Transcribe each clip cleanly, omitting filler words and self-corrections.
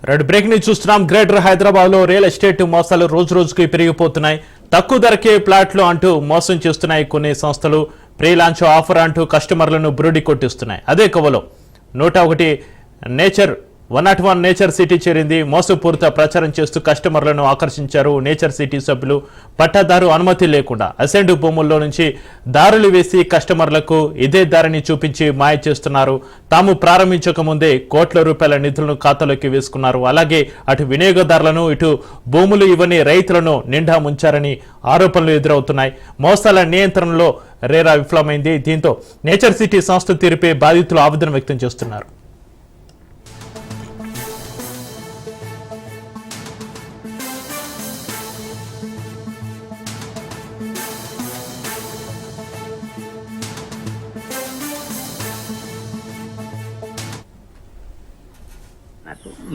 Red break ని చూస్తున్నాం. Greater Hyderabad లో రియల్ ఎస్టేట్ మోసాలు రోజు రోజుకి పెరిగిపోతున్నాయి. తక్కువ ధరకే ప్లాట్లు అంటూ మోసం చేస్తున్నాయి కొన్ని సంస్థలు. ప్రీ లాంచ్ ఆఫర్ అంటూ కస్టమర్లను బురుడి కొట్టిస్తున్నాయి. అదే కవలో 101 నేచర్ 101 నేచర్ సిటీ చేరింది. మోసపూరిత ప్రచారం చేస్తూ కస్టమర్లను ఆకర్షించారు నేచర్ సిటీ సభ్యులు. పట్టాదారు అనుమతి లేకుండా అసెండ్ భూముల్లో నుంచి దారులు వేసి కస్టమర్లకు ఇదే దారిని చూపించి మాయ చేస్తున్నారు. తాము ప్రారంభించక ముందే కోట్ల రూపాయల నిధులను ఖాతాలోకి వేసుకున్నారు. అలాగే అటు వినియోగదారులను ఇటు భూములు ఇవ్వని రైతులను నిండా ముంచారని ఆరోపణలు ఎదురవుతున్నాయి. మోసాల నియంత్రణలో రేరా విఫలమైంది. దీంతో నేచర్ సిటీ సంస్థ తీరుపై బాధితులు ఆవేదన వ్యక్తం చేస్తున్నారు.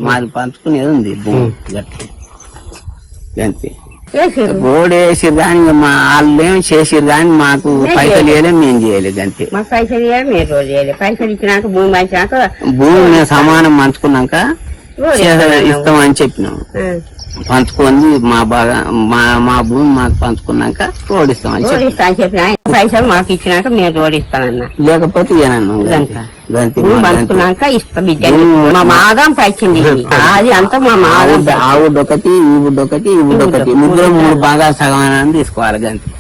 మాది పంచుకునేది ఉంది అంతే. రోడ్ వేసిరు కానీ వాళ్ళు ఏం చేసిరు కానీ మాకు పైసలు చేయలేదు, మేము చేయలేదు అంతే. మాకు పైసలు ఇవ్వాలి, మీరు రోజు చేయలేదు. పైసలు ఇచ్చినాక భూమి పంచినాక భూమి మేము సమానం పంచుకున్నాక ఇస్తామని చెప్పినాం. పంచుకొని మా భూమి మాకు పంచుకున్నాక రోడ్ ఇస్తామని చెప్పిన పైసలు మాకు ఇచ్చినాక మేము రోడ్ ఇస్తామన్నా. లేకపోతే పంచుకున్నాక ఇస్తాం. మా మాదం పైచింది అది అంతా మా మాదం. ఆ వుడ్ ఒకటి, ఈ వుడ్ ఒకటి, ఈ వుడ్ ఒకటి, ముగ్గురు 3 బాగా సగం తీసుకోవాలి గంతే.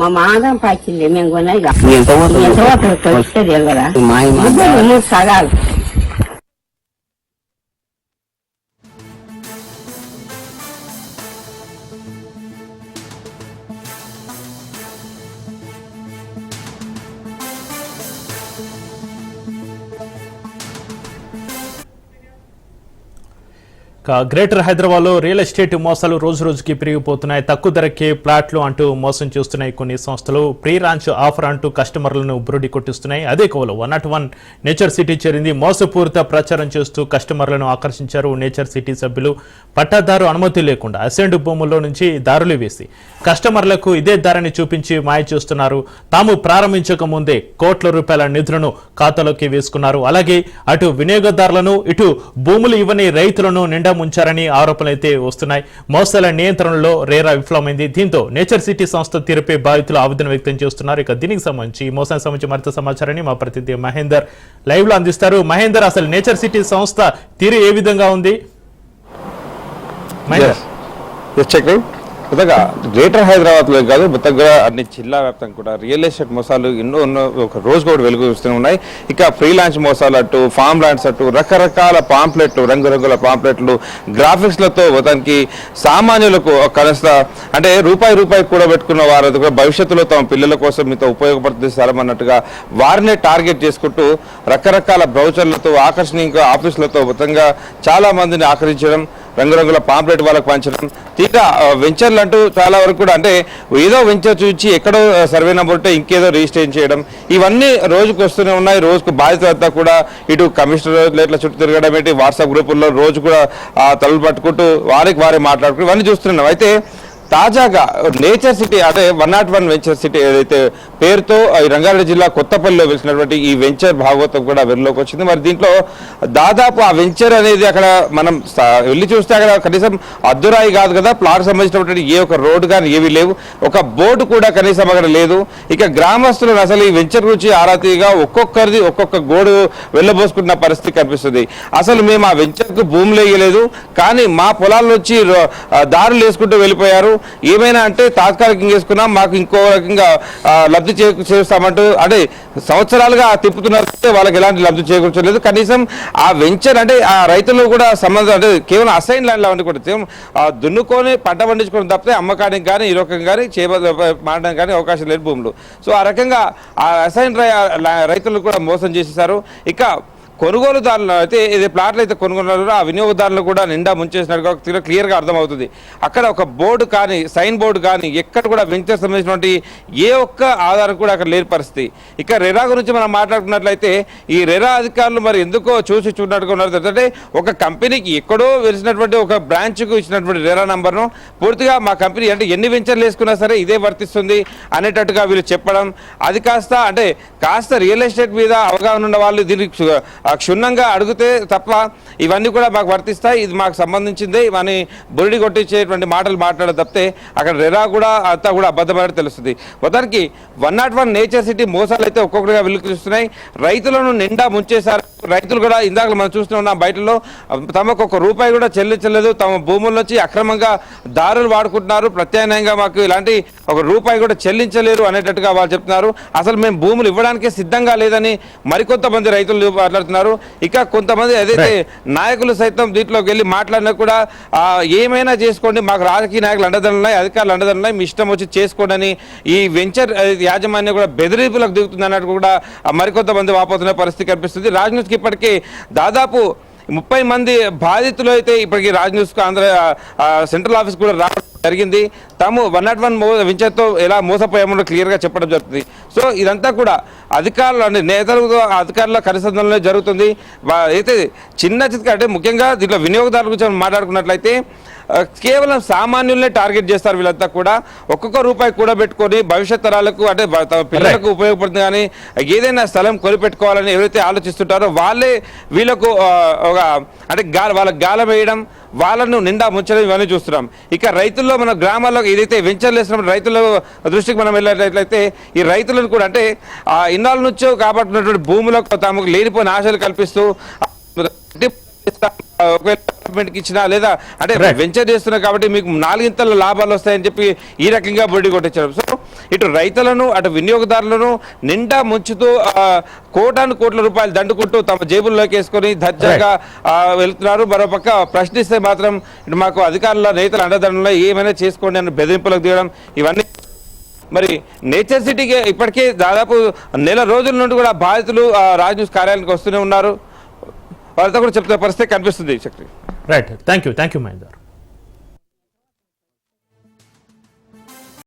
మా మాదం పైచింది మేము కొన్నాయి కదా సగాలు. గ్రేటర్ హైదరాబాద్ లో రియల్ ఎస్టేట్ మోసాలు రోజు రోజుకి పెరిగిపోతున్నాయి. తక్కువ ధరకే ప్లాట్లు అంటూ మోసం చేస్తున్నాయి కొన్ని సంస్థలు. ప్రీ లాంచ్ ఆఫర్ అంటూ కస్టమర్లను బురుడి కొట్టిస్తున్నాయి. అదే కోవలో 101 నేచర్ సిటీ చేరింది. మోసపూరిత ప్రచారం చేస్తూ కస్టమర్లను ఆకర్షించారు నేచర్ సిటీ సభ్యులు. పట్టాదారు అనుమతి లేకుండా అసెండ్ భూముల్లో నుంచి దారులు వేసి కస్టమర్లకు ఇదే దారిని చూపించి మాయ చేస్తున్నారు. తాము ప్రారంభించక ముందే కోట్ల రూపాయల నిధులను ఖాతాలోకి వేసుకున్నారు. అలాగే అటు వినియోగదారులను ఇటు భూములు ఇవ్వని రైతులను నిండా ముంచారని ఆరోపణలైతే వస్తున్నాయి. మోసాల నియంత్రణలో రేరా విఫలమైంది. దీంతో నేచర్ సిటీ సంస్థ తీరుపై బాధితులు ఆవేదన వ్యక్తం చేస్తున్నారు. ఇక దీనికి సంబంధించి ఈ మోసానికి సంబంధించి మరింత సమాచారాన్ని మా ప్రతినిధి మహేందర్ లైవ్ లో అందిస్తారు. మహేందర్, అసలు నేచర్ సిటీ సంస్థ తీరు ఏ విధంగా ఉంది? మొత్తగా గ్రేటర్ హైదరాబాద్ లో కాదు, మొత్తగా అన్ని జిల్లా వ్యాప్తంగా కూడా రియల్ ఎస్టేట్ మోసాలు ఎన్నో ఒక రోజు కూడా వెలుగు చూస్తూనే ఉన్నాయి. ఇక ఫ్రీ లాంచ్ మోసాలు అటు ఫామ్ ల్యాండ్స్ అటు రకరకాల పాంప్లెట్లు, రంగురంగుల పాంప్లెట్లు, గ్రాఫిక్స్లతో మొత్తానికి సామాన్యులకు కనీస అంటే రూపాయి కూడా పెట్టుకున్న వారు కూడా భవిష్యత్తులో తమ పిల్లల కోసం మీతో ఉపయోగపడుతుంది స్థలం అన్నట్టుగా వారినే టార్గెట్ చేసుకుంటూ రకరకాల బ్రౌచర్లతో ఆకర్షణీయ ఆఫీసులతో మొత్తంగా చాలా మందిని ఆకర్షించడం, రంగురంగుల పాంప్లెట్ వాళ్ళకు పంచడం, తీరా వెంచర్లు అంటూ చాలా వరకు కూడా అంటే ఏదో వెంచర్ చూసి ఎక్కడో సర్వే నెంబర్ ఉంటే ఇంకేదో రిజిస్ట్రేషన్ చేయడం, ఇవన్నీ రోజుకు వస్తూనే ఉన్నాయి. రోజుకు బాధితులంతా కూడా ఇటు కమిషనరేట్ల చుట్టూ తిరగడం ఏంటి, వాట్సాప్ గ్రూపుల్లో రోజు కూడా తలలు పట్టుకుంటూ వారే మాట్లాడుకుంటూ ఇవన్నీ చూస్తున్నాం. అయితే తాజాగా నేచర్ సిటీ అంటే 101 వెంచర్ సిటీ ఏదైతే పేరుతో రంగారెడ్డి జిల్లా కొత్తపల్లిలో వెలిసినటువంటి ఈ వెంచర్ భాగవతం కూడా వెలుగులోకి వచ్చింది. మరి దీంట్లో దాదాపు ఆ వెంచర్ అనేది అక్కడ మనం వెళ్ళి చూస్తే అక్కడ కనీసం అద్దురాయి కాదు కదా, ప్లాట్ సంబంధించినటువంటి ఏ ఒక రోడ్డు కానీ ఏవి లేవు, ఒక బోర్డు కూడా కనీసం అక్కడ లేదు. ఇక గ్రామస్తులు అసలు ఈ వెంచర్ గురించి ఆరాతీగా ఒక్కొక్కరిది ఒక్కొక్క గోడు వెళ్ళబోసుకున్న పరిస్థితి కనిపిస్తుంది. అసలు మేము ఆ వెంచర్కు భూములు వేయలేదు, కానీ మా పొలాల్లో వచ్చి దారులు వేసుకుంటూ వెళ్ళిపోయారు. ఏమైనా అంటే తాత్కాలికంగా వేసుకున్నాం, మాకు ఇంకో రకంగా లబ్ధి చేస్తామంటూ అంటే సంవత్సరాలుగా తిప్పుతున్నారు. వాళ్ళకి ఎలాంటి లబ్ధి చేకూర్చలేదు. కనీసం ఆ వెంచర్ అంటే ఆ రైతులు కూడా సంబంధం అంటే కేవలం అసైన్ ల్యాండ్ లాంటి కూడా దున్నుకొని పంట పండించుకొని తప్పితే అమ్మకానికి కానీ ఈ రకంగా కానీ మారడానికి కానీ అవకాశం లేని భూములు. సో ఆ రకంగా ఆ అసైన్ రైతులు కూడా మోసం చేసేసారు. ఇక కొనుగోలుదారులు అయితే ఇది ప్లాట్లు అయితే కొనుగోలు ఆ వినియోగదారులు కూడా నిండా ముంచేసినట్టుగా క్లియర్గా అర్థమవుతుంది. అక్కడ ఒక బోర్డు కానీ సైన్ బోర్డు కానీ ఎక్కడ కూడా వెంచర్ సంబంధించినటువంటి ఏ ఒక్క ఆధారం కూడా అక్కడ లేని పరిస్థితి. ఇక రెరా గురించి మనం మాట్లాడుకున్నట్లయితే ఈ రెరా అధికారులు మరి ఎందుకో చూడట్టుగా ఉన్నారు. అంటే ఒక కంపెనీకి ఎక్కడో వెలిసినటువంటి ఒక బ్రాంచ్కు ఇచ్చినటువంటి రెరా నంబర్ను పూర్తిగా మా కంపెనీ అంటే ఎన్ని వెంచర్లు వేసుకున్నా సరే ఇదే వర్తిస్తుంది అనేటట్టుగా వీళ్ళు చెప్పడం, అది కాస్త రియల్ ఎస్టేట్ మీద అవగాహన ఉన్న వాళ్ళు దీనికి క్షుణ్ణంగా అడిగితే తప్ప ఇవన్నీ కూడా మాకు వర్తిస్తాయి, ఇది మాకు సంబంధించిందే ఇవన్నీ బురిడి కొట్టించేటువంటి మాటలు మాట్లాడే తప్పితే అక్కడ రెరా కూడా అంతా కూడా అబద్ధమైనట్టు తెలుస్తుంది. మొత్తానికి 101 నేచర్ సిటీ మోసాలు అయితే ఒక్కొక్కటిగా వెలుగుతున్నాయి. రైతులను నిండా ముంచేశారు. రైతులు కూడా ఇందాక మనం చూస్తున్నాం బయటలో తమకు ₹1 కూడా చెల్లించలేదు, తమ భూముల నుంచి అక్రమంగా దారులు వాడుకుంటున్నారు, ప్రత్యామ్నాయంగా మాకు ఇలాంటి ₹1 కూడా చెల్లించలేరు అనేటట్టుగా వాళ్ళు చెప్తున్నారు. అసలు మేము భూములు ఇవ్వడానికే సిద్ధంగా లేదని మరికొంతమంది రైతులు మాట్లాడుతున్నారు. ఇక కొంతమంది ఏదైతే నాయకులు సైతం దీంట్లోకి వెళ్ళి మాట్లాడినా కూడా ఏమైనా చేసుకోండి, మాకు రాజకీయ నాయకులు అండదండలున్నాయి, అధికారులు అండదండలున్నాయి, మీ ఇష్టం వచ్చి చేసుకోండి అని ఈ వెంచర్ యాజమాన్యం కూడా బెదిరింపులకు దిగుతుంది అన్నట్టు కూడా మరికొంతమంది వాపోతున్న పరిస్థితి కనిపిస్తుంది. రాజ్ న్యూస్కి ఇప్పటికీ దాదాపు 30 మంది బాధితులు అయితే ఇప్పటికీ Raj news Andhra central office కూడా రావడం జరిగింది. తాము 101 వెంచర్తో ఎలా మోసపోయామో క్లియర్గా చెప్పడం జరుగుతుంది. సో ఇదంతా కూడా అధికారులు అంటే నేతలతో అధికారుల కరిసంధంలో జరుగుతుంది. అయితే చిన్న చిత్క అంటే ముఖ్యంగా దీంట్లో వినియోగదారుల గురించి మాట్లాడుకున్నట్లయితే కేవలం సామాన్యులనే టార్గెట్ చేస్తారు వీళ్ళంతా కూడా. ₹1 కూడబెట్టుకొని భవిష్యత్ తరాలకు అంటే తమ పిల్లలకు ఉపయోగపడుతుంది కానీ ఏదైనా స్థలం కొనిపెట్టుకోవాలని ఎవరైతే ఆలోచిస్తుంటారో వాళ్ళే వీళ్ళకు అంటే వాళ్ళకి గాలం వేయడం, వాళ్ళను నిండా ముంచడం ఇవన్నీ చూస్తున్నాం. ఇక రైతుల్లో మన గ్రామాల్లో ఏదైతే వెంచర్లు వేసినప్పుడు రైతుల దృష్టికి మనం వెళ్ళినట్లయితే ఈ రైతులను కూడా అంటే ఇన్నాళ్ళ నుంచో కాబట్టినటువంటి భూములకు తమకు లేనిపోయిన ఆశలు కల్పిస్తూ గవర్నమెంట్కి ఇచ్చినా లేదా అంటే వెంచర్ చేస్తున్నారు కాబట్టి మీకు 4 లాభాలు వస్తాయని చెప్పి ఈ రకంగా బొడ్డి కొట్టించడం. సో ఇటు రైతులను అటు వినియోగదారులను నిండా ముంచుతూ కోట్ల రూపాయలు దండుకుంటూ తమ జేబుల్లోకి వేసుకొని దర్జాగా వెళ్తున్నారు. మరోపక్క ప్రశ్నిస్తే మాత్రం ఇటు మాకు అధికారుల నేతల అండదండలో ఏమైనా చేసుకోండి అని బెదిరింపులకు దిగడం ఇవన్నీ. మరి నేచర్ సిటీకి ఇప్పటికే దాదాపు నెల రోజుల నుండి కూడా బాధితులు రాజ్ న్యూస్ కార్యాలయానికి వస్తూనే ఉన్నారు. వాళ్ళతో కూడా చెప్తున్న పరిస్థితి కనిపిస్తుంది. Chakri right, thank you Mahender.